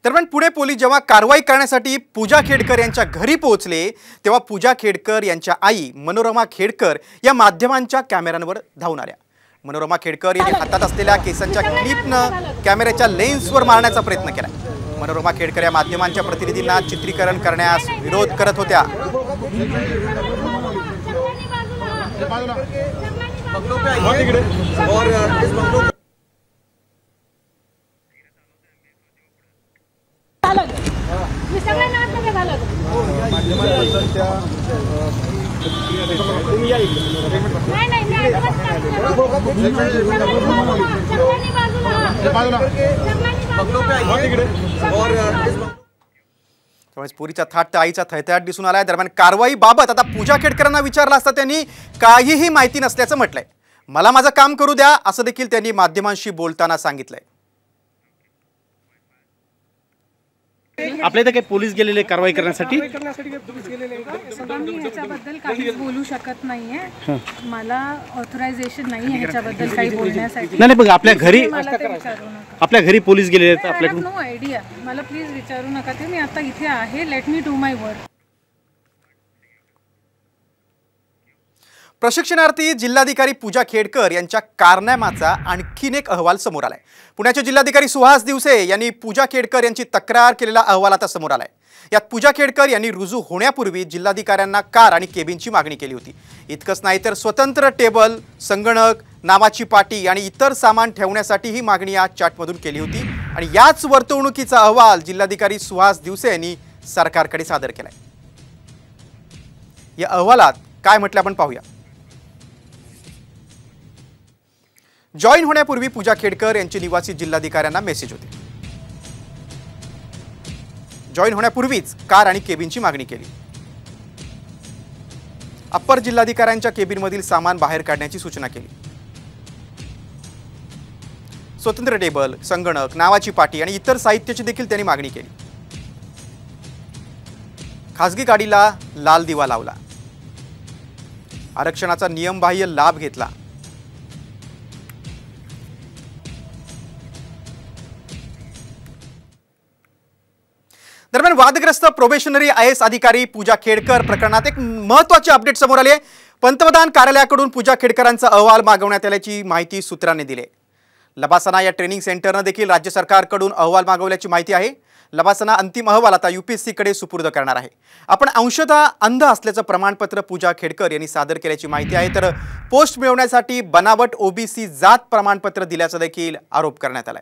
दरम्यान पुणे पोलीस जेव्हा कारवाई करण्यासाठी पूजा खेडकर यांच्या घरी पोहोचले तेव्हा पूजा खेडकर यांच्या आई मनोरमा खेडकर या माध्यमांच्या कॅमेऱ्यांवर धावून आल्या। मनोरमा खेडकर यांनी हातात असलेल्या केसांच्या क्लिपनं कॅमेऱ्याच्या लेन्सवर मारण्याचा प्रयत्न केला। मनोरमा खेडकर या माध्यमांच्या प्रतिनिधींना चित्रीकरण करण्यास विरोध करत होत्या। पुरीचा थाट तर आईचा थैथयाट दिसून आलाय। दरम्यान कारवाईबाबत आता पूजा खेडकरांना विचारलं असता त्यांनी काहीही माहिती नसल्याचं म्हटलंय। मला माझं काम करू द्या असं देखील त्यांनी माध्यमांशी बोलताना सांगितलंय। आपल्या इथे काही पोलीस गेलेले कारवाई करण्यासाठी मी ह्याच्याबद्दल काहीच बोलू शकत नाहीये। मला ऑथरायझेशन नाही ह्याच्याबद्दल काही बोलण्यासाठी। नाही बघ आपल्या घरी मला ते विचारू नका। आपल्या घरी पोलीस गेलेले आहेत आपल्याकडून नो आयडिया। मला प्लीज विचारू नका ते। मी आता इथे आहे। Let me do my work. प्रशिक्षणार्थी जिल्हाधिकारी पूजा खेडकर यांच्या कारनाम्याचा आणखीन एक अहवाल समोर आलाय। पुण्याचे जिल्हाधिकारी सुहास दिवसे यांनी पूजा खेडकर यांची तक्रार केलेला अहवाल आता समोर आलाय। यात पूजा खेडकर यांनी रुजू होण्यापूर्वी जिल्हाधिकाऱ्यांना कार आणि केबिनची मागणी केली होती। इतकंच नाही तर स्वतंत्र टेबल, संगणक, नावाची पाटी आणि इतर सामान ठेवण्यासाठी ही मागणी या चॅटमधून केली होती आणि याच वर्तवणुकीचा अहवाल जिल्हाधिकारी सुहास दिवसे यांनी सरकारकडे सादर केलाय। या अहवालात काय म्हटलं आपण पाहूया। जॉईन होण्यापूर्वी पूजा खेडकर यांचे निवासी जिल्हाधिकाऱ्यांना मेसेज होते। जॉईन होण्यापूर्वीच कार आणि केबिनची मागणी केली। अप्पर जिल्हाधिकाऱ्यांच्या केबिनमधील सामान बाहेर काढण्याची सूचना केली। स्वतंत्र टेबल, संगणक, नावाची पाटी आणि इतर साहित्याची देखील त्यांनी मागणी केली। खासगी गाडीला लाल दिवा लावला। आरक्षणाचा नियमबाह्य लाभ घेतला। दरम्यान वादग्रस्त प्रोबेशनरी IAS अधिकारी पूजा खेडकर प्रकरणात एक महत्त्वाची अपडेट समोर आली आहे। पंतप्रधान कार्यालयाकडून पूजा खेडकरांचा अहवाल मागवण्यात आल्याची माहिती सूत्रांनी दिली। लबासना या ट्रेनिंग सेंटरने देखील राज्य सरकारकडून अहवाल मागवल्याची माहिती आहे। लबासना अंतिम अहवाल आता UPSC कडे सुपूर्द करणार आहे। आपण अंशतः अंध असल्याचं प्रमाणपत्र पूजा खेडकर यांनी सादर केल्याची माहिती आहे। तर पोस्ट मिळवण्यासाठी बनावट OBC जात प्रमाणपत्र दिल्याचा देखील आरोप करण्यात आलाय।